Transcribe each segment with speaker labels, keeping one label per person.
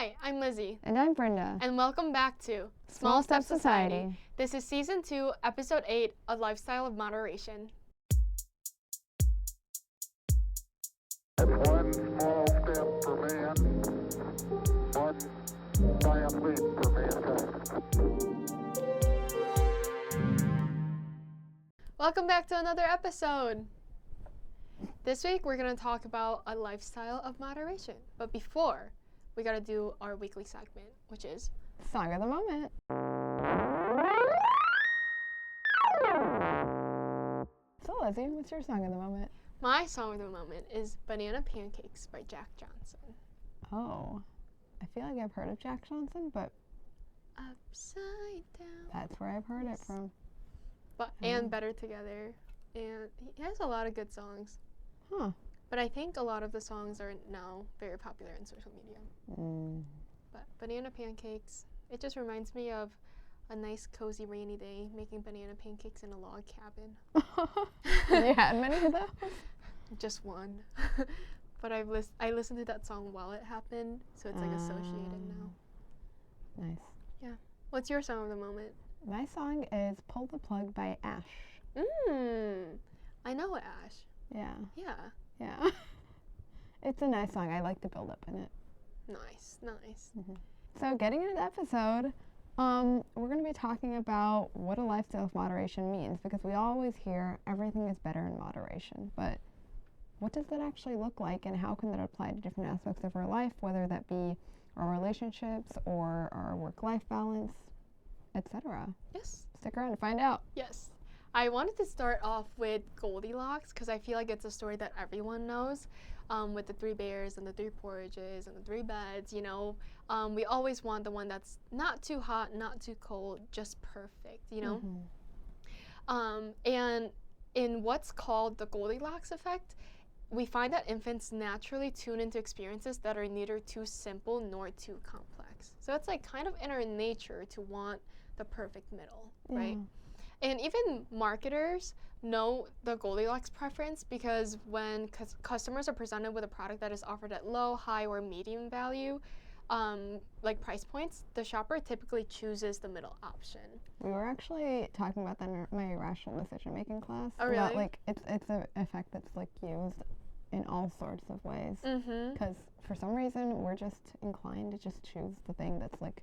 Speaker 1: Hi, I'm Lizzie.
Speaker 2: And I'm Brenda.
Speaker 1: And welcome back to
Speaker 2: Small Step Society.
Speaker 1: This is Season 2, Episode 8, A Lifestyle of Moderation.
Speaker 3: One small step for man, one giant leap for mankind.
Speaker 1: Welcome back to another episode. This week we're going to talk about a lifestyle of moderation. But before, we got to do our weekly segment, which is
Speaker 2: Song of the Moment. So Lizzie, what's your song of the moment?
Speaker 1: my song of the moment is Banana Pancakes by Jack Johnson.
Speaker 2: Oh, I feel like I've heard of Jack Johnson, but
Speaker 1: Upside down.
Speaker 2: that's where I've heard it from.
Speaker 1: But and Better Together. And he has a lot of good songs.
Speaker 2: Huh.
Speaker 1: But I think a lot of the songs are now very popular in social media. But Banana Pancakes, it just reminds me of a nice, cozy, rainy day making banana pancakes in a log cabin.
Speaker 2: You had many of those?
Speaker 1: Just one. But I listened to that song while it happened, so it's like associated now.
Speaker 2: Nice.
Speaker 1: Yeah. What's your song of the moment?
Speaker 2: My song is Pull the Plug by Ash.
Speaker 1: I know Ash.
Speaker 2: Yeah.
Speaker 1: Yeah.
Speaker 2: It's a nice song. I like the build up in it.
Speaker 1: Nice.
Speaker 2: So getting into the episode, we're going to be talking about what a lifestyle of moderation means, because we always hear everything is better in moderation, but what does that actually look like, and how can that apply to different aspects of our life, whether that be our relationships or our work-life balance, etc.
Speaker 1: Yes.
Speaker 2: Stick around to find out.
Speaker 1: Yes. I wanted to start off with Goldilocks because I feel like it's a story that everyone knows, with the 3 bears and the 3 porridges and the 3 beds, you know. We always want the one that's not too hot, not too cold, just perfect, you know. And in what's called the Goldilocks effect, we find that infants naturally tune into experiences that are neither too simple nor too complex. So it's like kind of in our nature to want the perfect middle, right? And even marketers know the Goldilocks preference, because when customers are presented with a product that is offered at low, high, or medium value, like price points, the shopper typically chooses the middle option.
Speaker 2: We were actually talking about that in my rational decision-making class.
Speaker 1: Oh, really?
Speaker 2: About, like, it's an effect that's, like, used in all sorts of ways. Because for some reason, we're just inclined to just choose the thing that's, like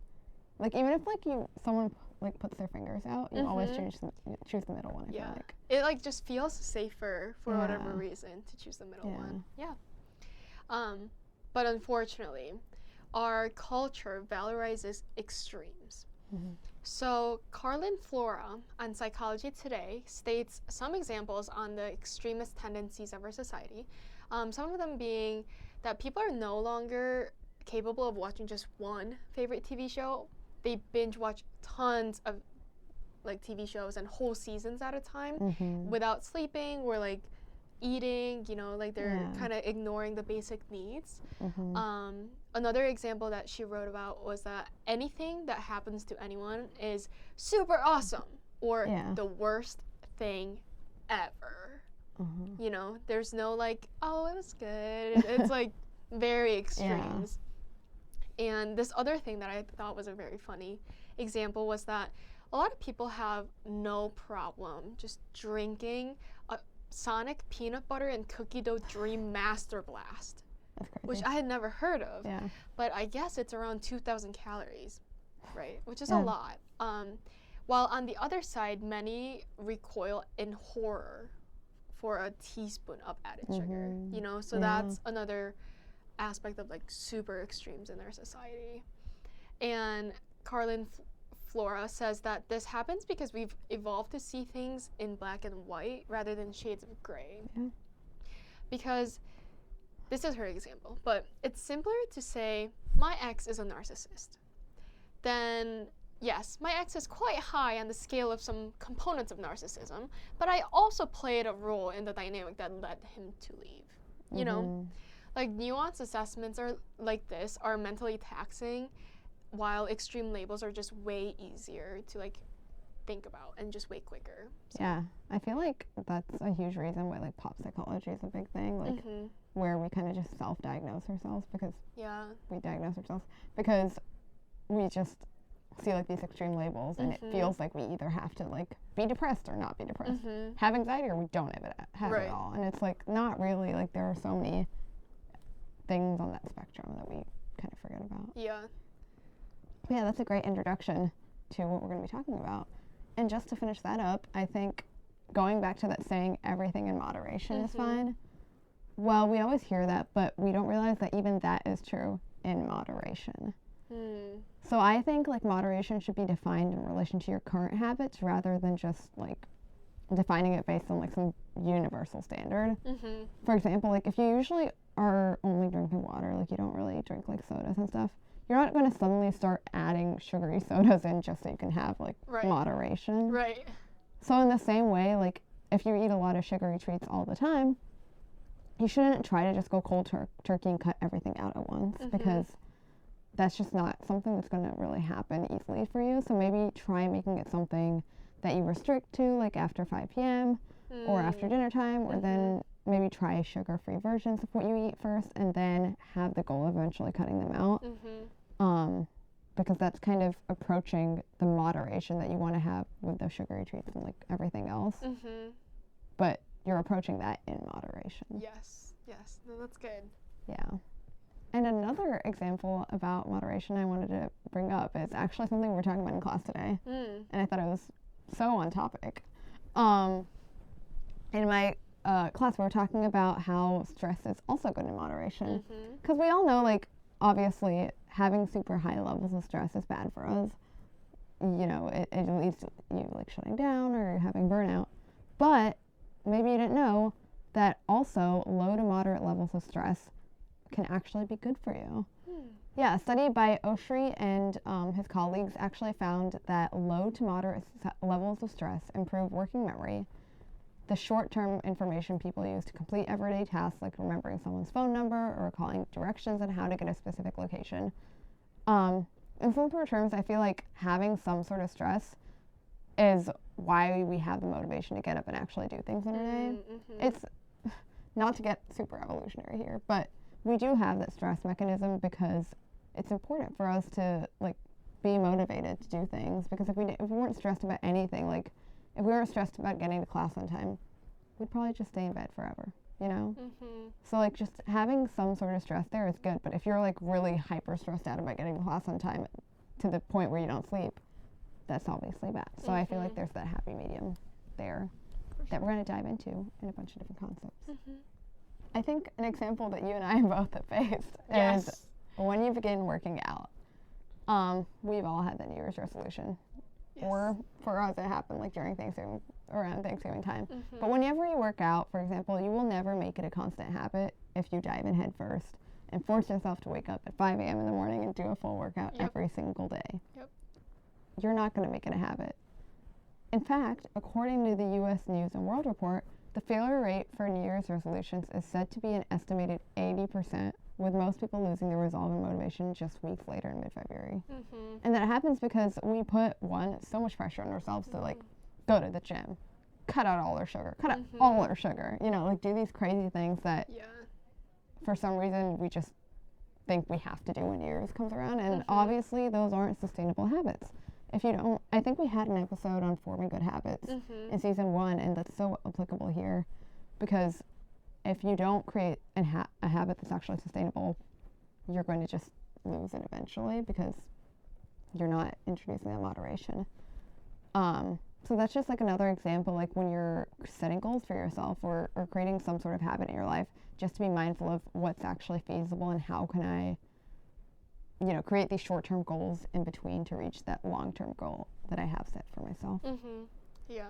Speaker 2: even if, like, someone like puts their fingers out, you always choose the middle one. I feel like
Speaker 1: it like just feels safer for whatever reason to choose the middle one. But unfortunately, our culture valorizes extremes. So Carlin Flora on Psychology Today states some examples on the extremist tendencies of our society. Some of them being that people are no longer capable of watching just one favorite TV show. They binge watch tons of like TV shows and whole seasons at a time without sleeping or like eating, you know, like they're kind of ignoring the basic needs. Another example that she wrote about was that anything that happens to anyone is super awesome or the worst thing ever. You know, there's no like, oh, it was good. It's like very extremes. And this other thing that I thought was a very funny example was that a lot of people have no problem just drinking a Sonic peanut butter and cookie dough Dream Master Blast, which I had never heard of. But I guess it's around 2,000 calories, right? Which is a lot. While on the other side, many recoil in horror for a teaspoon of added sugar, you know? So that's another aspect of like super extremes in our society. And Carlin Flora says that this happens because we've evolved to see things in black and white rather than shades of gray. Because this is her example, but it's simpler to say my ex is a narcissist than yes, my ex is quite high on the scale of some components of narcissism, but I also played a role in the dynamic that led him to leave, you know? Like, nuanced assessments are like this are mentally taxing, while extreme labels are just way easier to, like, think about and just way quicker. So.
Speaker 2: Yeah, I feel like that's a huge reason why, like, pop psychology is a big thing. Like, where we kind of just self-diagnose ourselves because
Speaker 1: Yeah.
Speaker 2: we diagnose ourselves because we just see like these extreme labels and it feels like we either have to like be depressed or not be depressed, have anxiety or we don't have it at all, and it's like not really. Like there are so many things on that spectrum that we kind of forget about.
Speaker 1: Yeah.
Speaker 2: But yeah, that's a great introduction to what we're going to be talking about. And just to finish that up, I think going back to that saying everything in moderation is fine. Well, we always hear that, but we don't realize that even that is true in moderation. So I think like moderation should be defined in relation to your current habits rather than just like defining it based on like some universal standard. For example, like if you usually are only drinking water, like you don't really drink like sodas and stuff, you're not going to suddenly start adding sugary sodas in just so you can have like moderation.
Speaker 1: Right.
Speaker 2: So in the same way, like if you eat a lot of sugary treats all the time, you shouldn't try to just go cold turkey and cut everything out at once because that's just not something that's going to really happen easily for you. So maybe try making it something that you restrict to, like after 5 p.m. or after dinner time, or then maybe try sugar-free versions of what you eat first and then have the goal of eventually cutting them out. Because that's kind of approaching the moderation that you want to have with those sugary treats and like everything else. But you're approaching that in moderation.
Speaker 1: Yes. Yes. No, that's good.
Speaker 2: Yeah. And another example about moderation I wanted to bring up is actually something we were talking about in class today. And I thought it was so on topic. In my class, we were talking about how stress is also good in moderation. Because we all know, like, obviously, having super high levels of stress is bad for us. You know, it leads to you, like, shutting down or having burnout. But maybe you didn't know that also low to moderate levels of stress can actually be good for you. Yeah, a study by Oshri and his colleagues actually found that low to moderate levels of stress improve working memory, the short-term information people use to complete everyday tasks like remembering someone's phone number or recalling directions on how to get a specific location. In simpler terms, I feel like having some sort of stress is why we have the motivation to get up and actually do things in a day. It's not to get super evolutionary here, but we do have that stress mechanism because it's important for us to like be motivated to do things, because if we weren't stressed about anything, like if we weren't stressed about getting to class on time, we'd probably just stay in bed forever, you know? So like just having some sort of stress there is good, but if you're like really hyper stressed out about getting to class on time to the point where you don't sleep, that's obviously bad. So I feel like there's that happy medium there that we're going to dive into in a bunch of different concepts. I think an example that you and I both have faced is when you begin working out. We've all had that New Year's resolution. Or for us, it happened like during Thanksgiving, around Thanksgiving time. But whenever you work out, for example, you will never make it a constant habit if you dive in head first and force yourself to wake up at 5 a.m. in the morning and do a full workout every single day. You're not going to make it a habit. In fact, according to the U.S. News and World Report, the failure rate for New Year's resolutions is said to be an estimated 80%, with most people losing their resolve and motivation just weeks later in mid-February. And that happens because we put, so much pressure on ourselves to, like, go to the gym, cut out all our sugar, cut out all our sugar, you know, like, do these crazy things that for some reason we just think we have to do when New Year's comes around. And obviously those aren't sustainable habits. If you don't, I think we had an episode on forming good habits in season 1, and that's so applicable here, because if you don't create a habit that's actually sustainable, you're going to just lose it eventually because you're not introducing that moderation. So that's just like another example, like when you're setting goals for yourself or creating some sort of habit in your life, just to be mindful of what's actually feasible and how can I, you know, create these short-term goals in between to reach that long-term goal that I have set for myself.
Speaker 1: Yeah.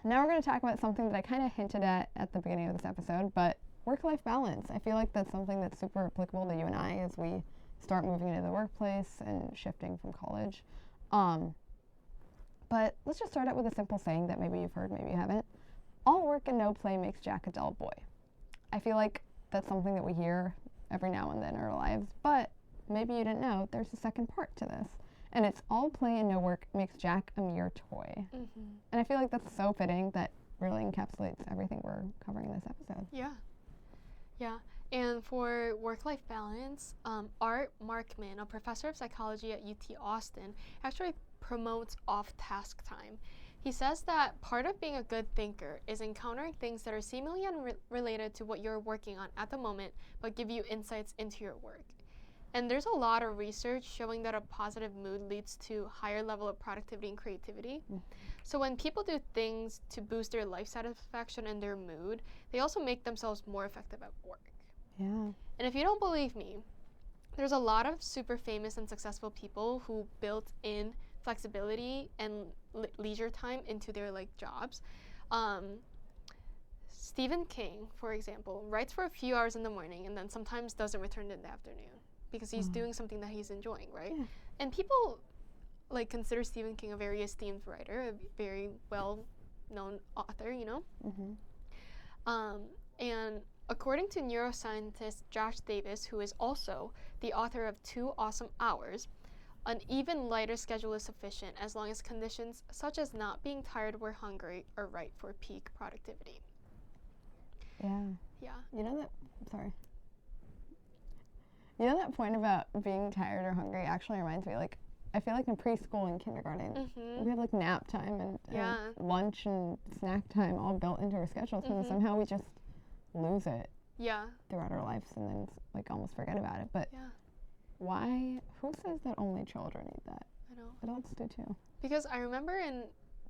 Speaker 2: Now we're going to talk about something that I kind of hinted at the beginning of this episode, but work-life balance. I feel like that's something that's super applicable to you and I as we start moving into the workplace and shifting from college. But let's just start out with a simple saying that maybe you've heard, maybe you haven't. All work and no play makes Jack a dull boy. I feel like that's something that we hear every now and then in our lives, but maybe you didn't know there's a second part to this. And it's all play and no work makes Jack a mere toy. And I feel like that's so fitting that really encapsulates everything we're covering in this episode.
Speaker 1: Yeah. And for work-life balance, Art Markman, a professor of psychology at UT Austin, actually promotes off-task time. He says that part of being a good thinker is encountering things that are seemingly unrelated to what you're working on at the moment, but give you insights into your work. And there's a lot of research showing that a positive mood leads to higher level of productivity and creativity. So when people do things to boost their life satisfaction and their mood, they also make themselves more effective at work.
Speaker 2: Yeah.
Speaker 1: And if you don't believe me, there's a lot of super famous and successful people who built in flexibility and leisure time into their jobs. Stephen King, for example, writes for a few hours in the morning and then sometimes doesn't return in the afternoon because he's doing something that he's enjoying, right?
Speaker 2: Yeah.
Speaker 1: And people consider Stephen King a very esteemed writer, a very well-known author, you know? And according to neuroscientist Josh Davis, who is also the author of 2 Awesome Hours, an even lighter schedule is sufficient as long as conditions such as not being tired or hungry are right for peak productivity.
Speaker 2: Yeah.
Speaker 1: Yeah.
Speaker 2: You know that, sorry. You know that point about being tired or hungry actually reminds me, I feel like in preschool and kindergarten, we have nap time and lunch and snack time all built into our schedules, and somehow we just lose it throughout our lives and then almost forget about it. But why? Who says that only children need that?
Speaker 1: I know.
Speaker 2: Adults do too.
Speaker 1: Because I remember in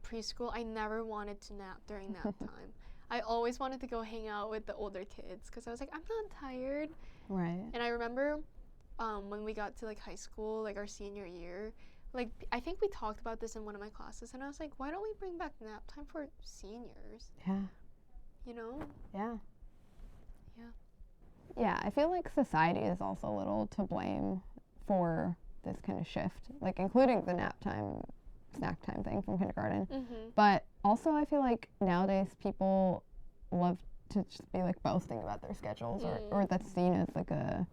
Speaker 1: preschool, I never wanted to nap during nap time. I always wanted to go hang out with the older kids because I was like, I'm not tired.
Speaker 2: Right.
Speaker 1: And I remember when we got to high school, our senior year, I think we talked about this in one of my classes, and I was like, why don't we bring back nap time for seniors?
Speaker 2: Yeah.
Speaker 1: You know?
Speaker 2: Yeah.
Speaker 1: Yeah.
Speaker 2: Yeah, I feel like society is also a little to blame for this kind of shift, including the nap time, snack time thing from kindergarten. But also I feel like nowadays people love to just be boasting about their schedules, or that's seen as a,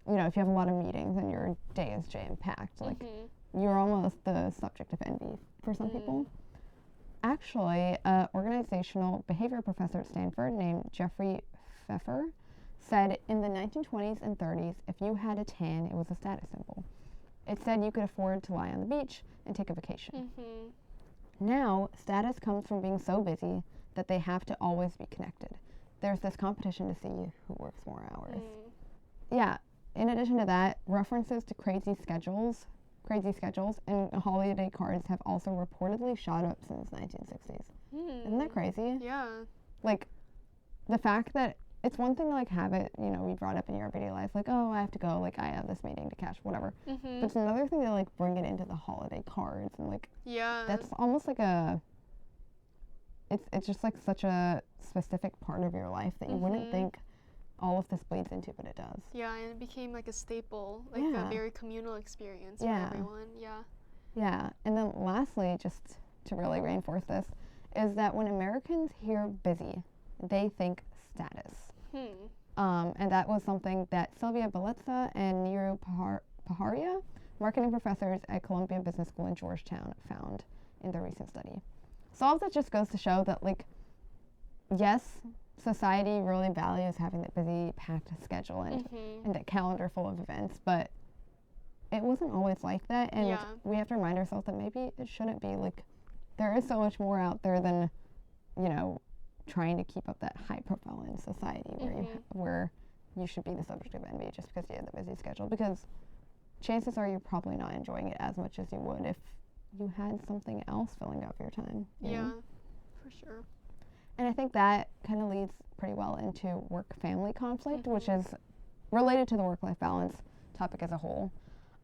Speaker 2: if you have a lot of meetings and your day is jam-packed, you're almost the subject of envy for some people. Actually, an organizational behavior professor at Stanford named Jeffrey Pfeffer said in the 1920s and 30s, if you had a tan, it was a status symbol. It said you could afford to lie on the beach and take a vacation. Now, status comes from being so busy that they have to always be connected. There's this competition to see who works more hours. Yeah, in addition to that, references to crazy schedules and holiday cards have also reportedly shot up since the 1960s. Isn't that crazy?
Speaker 1: Yeah.
Speaker 2: The fact that it's one thing to have it, we brought up in your everyday life, oh, I have to go, I have this meeting to catch, whatever. But it's another thing to bring it into the holiday cards and that's almost it's just such a specific part of your life that you wouldn't think all of this bleeds into, but it does.
Speaker 1: Yeah, and it became a staple, a very communal experience for everyone. Yeah.
Speaker 2: Yeah, and then lastly, just to really reinforce this, is that when Americans hear busy, they think status. And that was something that Sylvia Belezza and Neeru Paharia, marketing professors at Columbia Business School in Georgetown, found in their recent study. So all of that just goes to show that, yes, society really values having that busy, packed schedule and that calendar full of events, but it wasn't always like that, and we have to remind ourselves that maybe it shouldn't be. There is so much more out there than, trying to keep up that high profile in society where you should be the subject of envy just because you have the busy schedule, because chances are you're probably not enjoying it as much as you would if you had something else filling up your time. You know?
Speaker 1: For sure.
Speaker 2: And I think that kind of leads pretty well into work-family conflict, which is related to the work-life balance topic as a whole.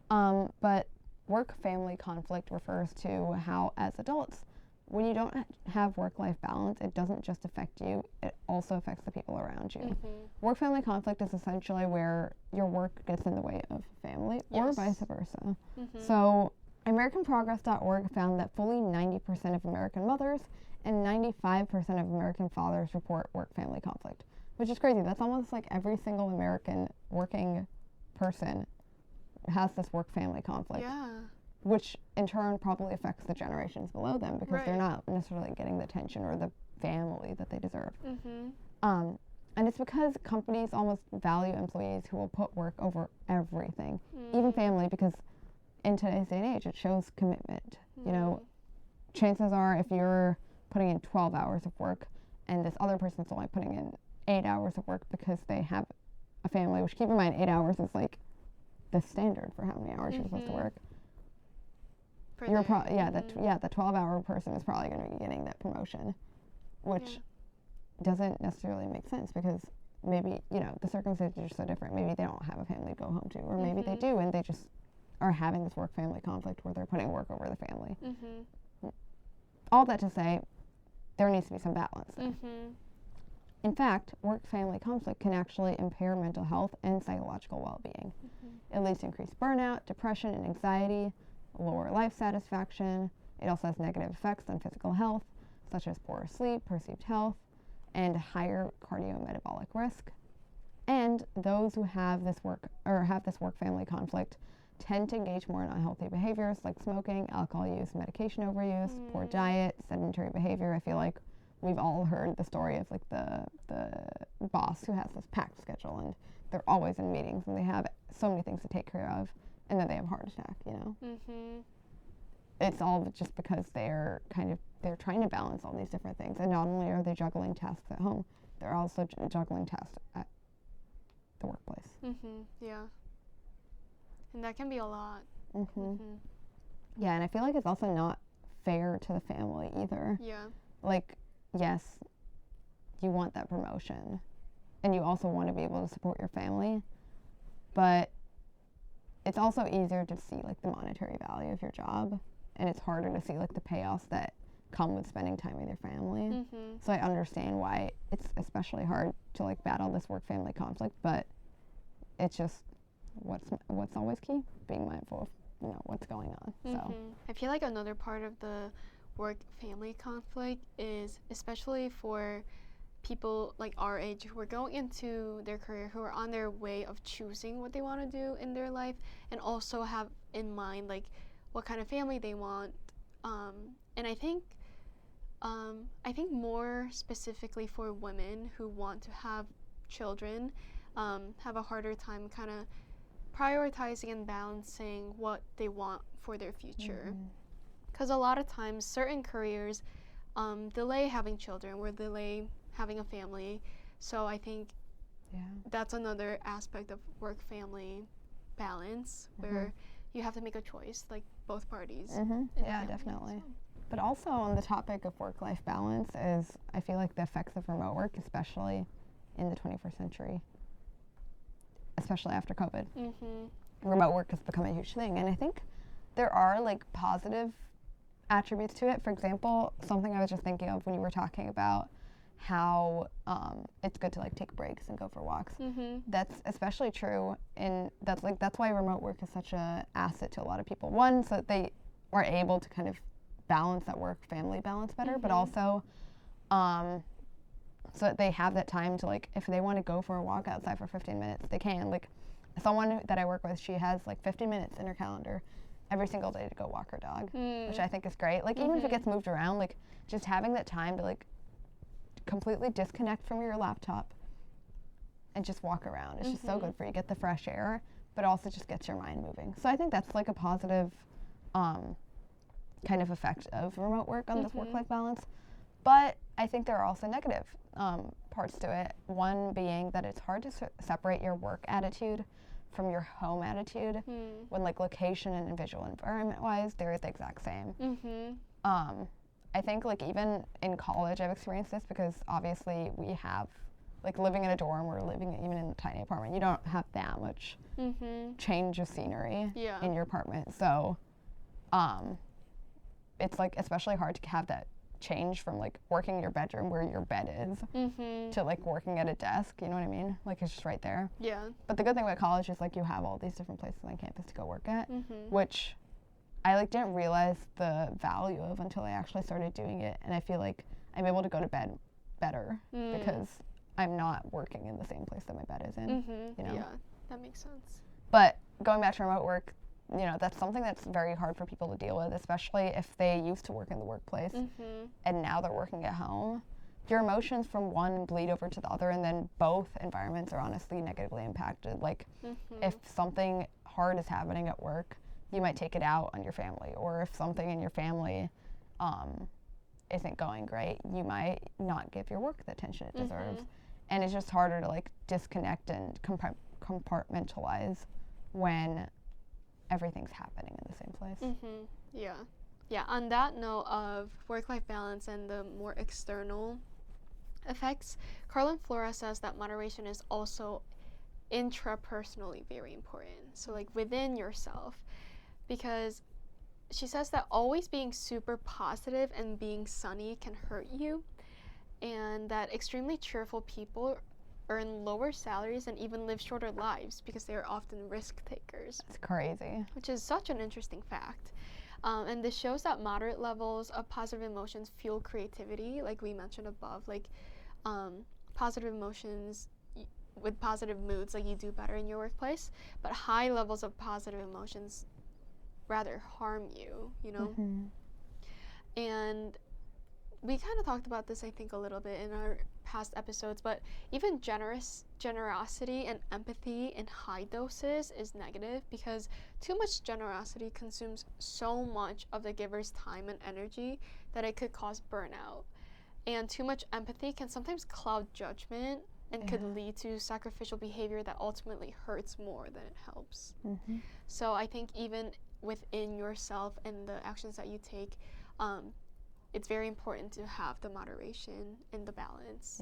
Speaker 2: But work-family conflict refers to how, as adults, when you don't have work-life balance, it doesn't just affect you, it also affects the people around you. Work-family conflict is essentially where your work gets in the way of family, or vice versa. So AmericanProgress.org found that fully 90% of American mothers and 95% of American fathers report work-family conflict, which is crazy. That's almost every single American working person has this work-family conflict. Which in turn probably affects the generations below them because they're not necessarily getting the attention or the family that they deserve. And And it's because companies almost value employees who will put work over everything, even family, because in today's day and age, it shows commitment. You know, chances are if you're putting in 12 hours of work and this other person's only putting in 8 hours of work because they have a family, which keep in mind 8 hours is like the standard for how many hours you're supposed to work. You're the 12-hour person is probably going to be getting that promotion, which doesn't necessarily make sense because maybe, you know, the circumstances are so different. Maybe they don't have a family to go home to, or maybe they do and they just are having this work-family conflict where they're putting work over the family. All that to say, there needs to be some balance there. In fact, work-family conflict can actually impair mental health and psychological well-being. It leads to increased burnout, depression, and anxiety, lower life satisfaction. It also has negative effects on physical health, such as poorer sleep, perceived health, and higher cardiometabolic risk. And those who have this work-family conflict tend to engage more in unhealthy behaviors like smoking, alcohol use, medication overuse, poor diet, sedentary behavior. I feel like we've all heard the story of like the boss who has this packed schedule and they're always in meetings and they have so many things to take care of and then they have a heart attack, you know? It's all just because they're trying to balance all these different things. And not only are they juggling tasks at home, they're also juggling tasks at the workplace.
Speaker 1: Yeah. And that can be a lot.
Speaker 2: Yeah, and I feel like it's also not fair to the family either.
Speaker 1: Yeah.
Speaker 2: Like, yes, you want that promotion, and you also want to be able to support your family, but it's also easier to see, like, the monetary value of your job, and it's harder to see, like, the payoffs that come with spending time with your family. So I understand why it's especially hard to, like, battle this work-family conflict, but it's just what's always key, being mindful of, you know, what's going on. So
Speaker 1: I feel like another part of the work-family conflict is, especially for people like our age who are going into their career, who are on their way of choosing what they want to do in their life, and also have in mind like what kind of family they want. And I think more specifically for women who want to have children, have a harder time kind of prioritizing and balancing what they want for their future. Because a lot of times certain careers delay having children or delay having a family. So I think that's another aspect of work-family balance where you have to make a choice, like both parties.
Speaker 2: Yeah, definitely. But also on the topic of work-life balance is, I feel like the effects of remote work, especially in the 21st century, especially after COVID. Remote work has become a huge thing, and I think there are like positive attributes to it. For example, something I was just thinking of when you were talking about how it's good to like take breaks and go for walks. That's especially true, and that's why remote work is such an asset to a lot of people. One, so that they are able to kind of balance that work-family balance better, but also so that they have that time to, like, if they want to go for a walk outside for 15 minutes, they can. Like, someone that I work with, she has like 15 minutes in her calendar every single day to go walk her dog, which I think is great. Like, even if it gets moved around, like, just having that time to, like, completely disconnect from your laptop and just walk around. It's just so good for you. Get the fresh air, but also just gets your mind moving. So I think that's, like, a positive kind of effect of remote work on this work-life balance. But I think there are also negative parts to it. One being that it's hard to separate your work attitude from your home attitude when, like, location and visual environment-wise, they're the exact same. I think, like, even in college I've experienced this because obviously we have, like, living in a dorm or living even in a tiny apartment, you don't have that much change of scenery in your apartment. So it's, like, especially hard to have that change from, like, working in your bedroom where your bed is to, like, working at a desk, you know what I mean? Like, it's just right there.
Speaker 1: Yeah.
Speaker 2: But the good thing about college is, like, you have all these different places on campus to go work at, which I, like, didn't realize the value of until I actually started doing it. And I feel like I'm able to go to bed better because I'm not working in the same place that my bed is in, you know?
Speaker 1: Yeah, that makes sense.
Speaker 2: But going back to remote work, you know, that's something that's very hard for people to deal with, especially if they used to work in the workplace and now they're working at home. your emotions from one bleed over to the other, and then both environments are honestly negatively impacted. Like, if something hard is happening at work, you might take it out on your family, or if something in your family isn't going great, you might not give your work the attention it deserves. And it's just harder to like disconnect and compartmentalize when everything's happening in the same place.
Speaker 1: Yeah, on that note of work-life balance and the more external effects, Carlin Flora says that moderation is also intrapersonally very important. So like within yourself, because she says that always being super positive and being sunny can hurt you, and that extremely cheerful people earn lower salaries and even live shorter lives because they are often risk takers.
Speaker 2: It's crazy.
Speaker 1: Which is such an interesting fact. And this shows that moderate levels of positive emotions fuel creativity, like we mentioned above. Like positive emotions with positive moods, like you do better in your workplace, but high levels of positive emotions rather harm you, you know? And we kind of talked about this, I think, a little bit in our past episodes, but even generosity and empathy in high doses is negative, because too much generosity consumes so much of the giver's time and energy that it could cause burnout. And too much empathy can sometimes cloud judgment and could lead to sacrificial behavior that ultimately hurts more than it helps. So I think even within yourself and the actions that you take, it's very important to have the moderation and the balance.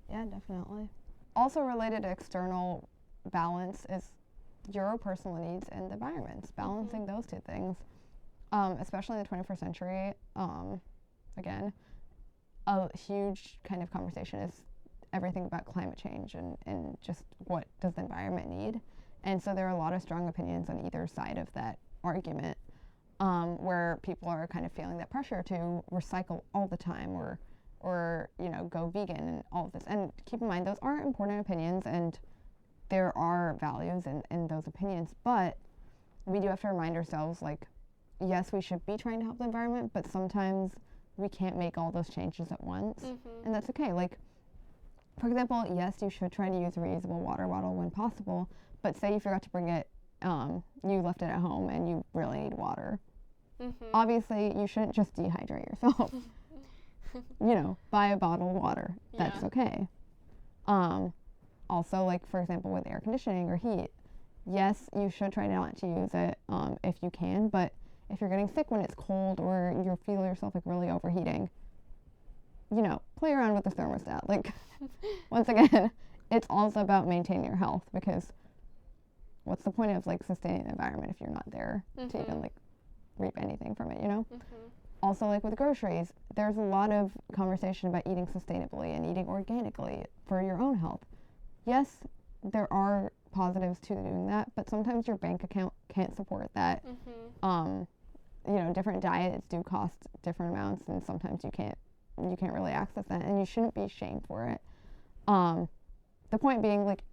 Speaker 2: Yeah, definitely. Also related to external balance is your personal needs and the environments, balancing those two things, especially in the 21st century. Again, a huge kind of conversation is everything about climate change and just what does the environment need. And so there are a lot of strong opinions on either side of that argument, where people are kind of feeling that pressure to recycle all the time, or you know, go vegan and all of this. And keep in mind, those are important opinions, and there are values in those opinions, but we do have to remind ourselves, like, yes, we should be trying to help the environment, but sometimes we can't make all those changes at once, and that's okay. Like, for example, yes, you should try to use a reusable water bottle when possible, but say you forgot to bring it, you left it at home and you really need water. Obviously, you shouldn't just dehydrate yourself. You know, buy a bottle of water. That's okay. Also, like, for example, with air conditioning or heat, yes, you should try not to use it if you can, but if you're getting sick when it's cold or you feel yourself like really overheating, you know, play around with the thermostat. Like, once again, it's also about maintaining your health, because what's the point of like sustaining the environment if you're not there to even like reap anything from it, you know? Also, like with groceries, there's a lot of conversation about eating sustainably and eating organically for your own health. Yes, there are positives to doing that, but sometimes your bank account can't support that. You know, different diets do cost different amounts, and sometimes you can't really access that, and you shouldn't be shamed for it. The point being, like,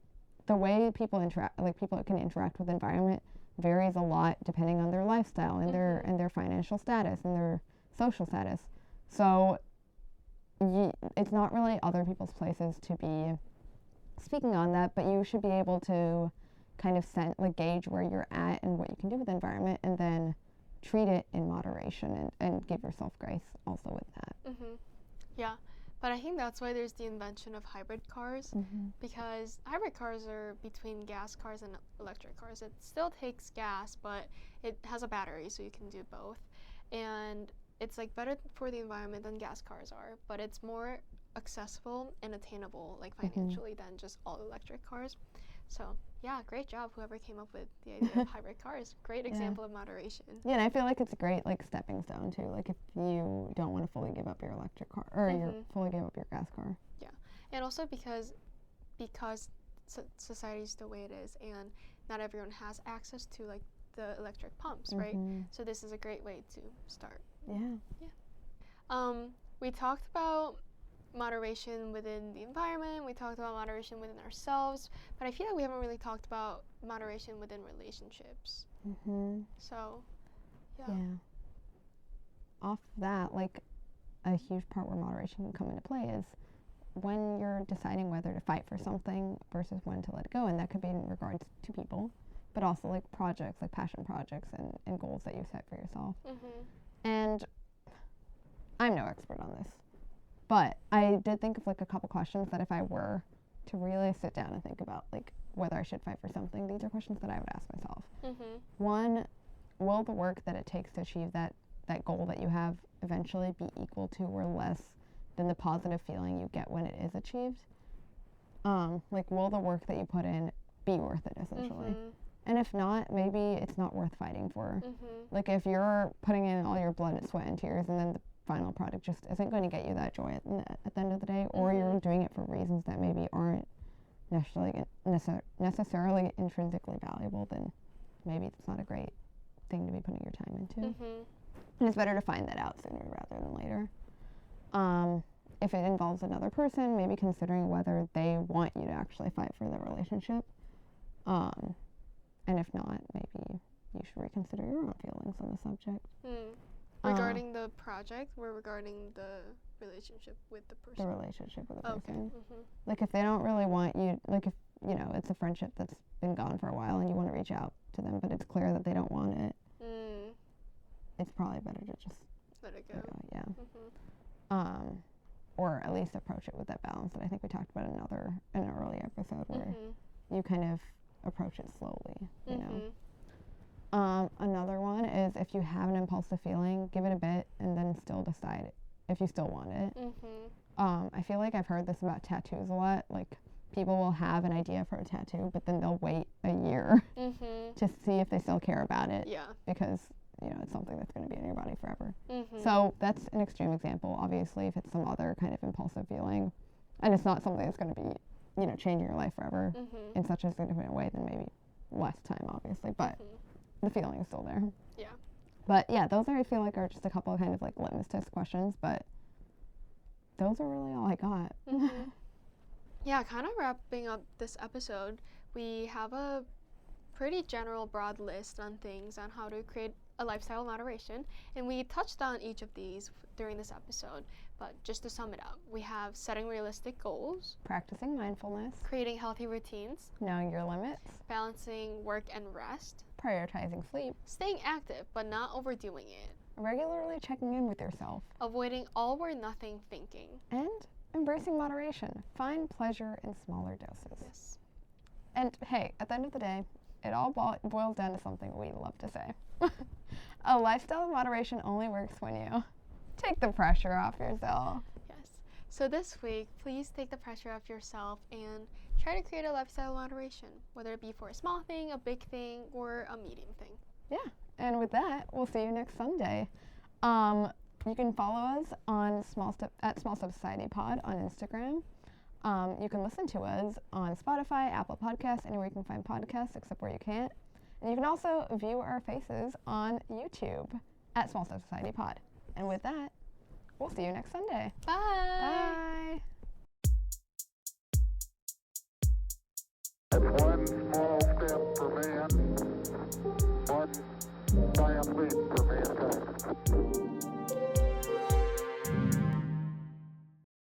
Speaker 2: the way people can interact with the environment varies a lot depending on their lifestyle and their financial status and their social status. So it's not really other people's places to be speaking on that, but you should be able to kind of gauge where you're at and what you can do with the environment, and then treat it in moderation and give yourself grace also with that.
Speaker 1: Yeah, but I think that's why there's the invention of hybrid cars, because hybrid cars are between gas cars and electric cars. It still takes gas, but it has a battery, so you can do both. And it's like better for the environment than gas cars are, but it's more accessible and attainable, like financially, than just all electric cars. So yeah, great job whoever came up with the idea of hybrid cars. Great example of moderation.
Speaker 2: Yeah, and I feel like it's a great like stepping stone too. Like, if you don't want to fully give up your electric car, or you fully give up your gas car.
Speaker 1: Yeah, and also because society's the way it is, and not everyone has access to like the electric pumps, right? So this is a great way to start. We talked about moderation within the environment, we talked about moderation within ourselves, but I feel like we haven't really talked about moderation within relationships. So, yeah.
Speaker 2: Off that, like, a huge part where moderation can come into play is when you're deciding whether to fight for something versus when to let it go. And that could be in regards to people, but also like projects, like passion projects and goals that you set for yourself. And I'm no expert on this, but I did think of like a couple questions that if I were to really sit down and think about like whether I should fight for something, these are questions that I would ask myself. One, will the work that it takes to achieve that goal that you have eventually be equal to or less than the positive feeling you get when it is achieved? Like, will the work that you put in be worth it, essentially? And if not, maybe it's not worth fighting for. Like, if you're putting in all your blood, sweat, and tears, and then the final product just isn't going to get you that joy at the end of the day, or you're doing it for reasons that maybe aren't necessarily intrinsically valuable, then maybe it's not a great thing to be putting your time into. And it's better to find that out sooner rather than later. If it involves another person, maybe considering whether they want you to actually fight for the relationship. And if not, maybe you should reconsider your own feelings on the subject.
Speaker 1: Regarding the project or regarding the relationship with the person?
Speaker 2: The relationship with the person. Like, if they don't really want you, like if, you know, it's a friendship that's been gone for a while and you want to reach out to them, but it's clear that they don't want it, it's probably better to just
Speaker 1: let it go.
Speaker 2: Or at least approach it with that balance that I think we talked about in an early episode where you kind of approach it slowly, you know. Another one is if you have an impulsive feeling, give it a bit and then still decide if you still want it. I feel like I've heard this about tattoos a lot. Like, people will have an idea for a tattoo, but then they'll wait a year to see if they still care about it. Because, you know, it's something that's going to be in your body forever. So that's an extreme example. Obviously, if it's some other kind of impulsive feeling, and it's not something that's going to be, you know, changing your life forever in such a significant way, then maybe less time, obviously. But the feeling is still there. But yeah, those I feel like are just a couple of kind of like litmus test questions, but those are really all I got.
Speaker 1: Yeah, kind of wrapping up this episode, we have a pretty general broad list on things on how to create a lifestyle of moderation, and we touched on each of these during this episode, but just to sum it up, we have setting realistic goals,
Speaker 2: Practicing mindfulness,
Speaker 1: creating healthy routines,
Speaker 2: knowing your limits,
Speaker 1: balancing work and rest,
Speaker 2: prioritizing sleep,
Speaker 1: staying active but not overdoing it,
Speaker 2: regularly checking in with yourself,
Speaker 1: avoiding all or nothing thinking,
Speaker 2: and embracing moderation. Find pleasure in smaller doses. And hey, at the end of the day, it all boils down to something we love to say. A lifestyle of moderation only works when you take the pressure off yourself.
Speaker 1: So this week, please take the pressure off yourself and try to create a lifestyle of moderation, whether it be for a small thing, a big thing, or a medium thing.
Speaker 2: Yeah, and with that, we'll see you next Sunday. You can follow us on at Small Step Society Pod on Instagram. You can listen to us on Spotify, Apple Podcasts, anywhere you can find podcasts except where you can't. And you can also view our faces on YouTube at Small Step Society Pod. And with that, we'll see you next Sunday.
Speaker 1: Bye!
Speaker 2: Bye!
Speaker 3: It's one small step for man, one giant leap for mankind.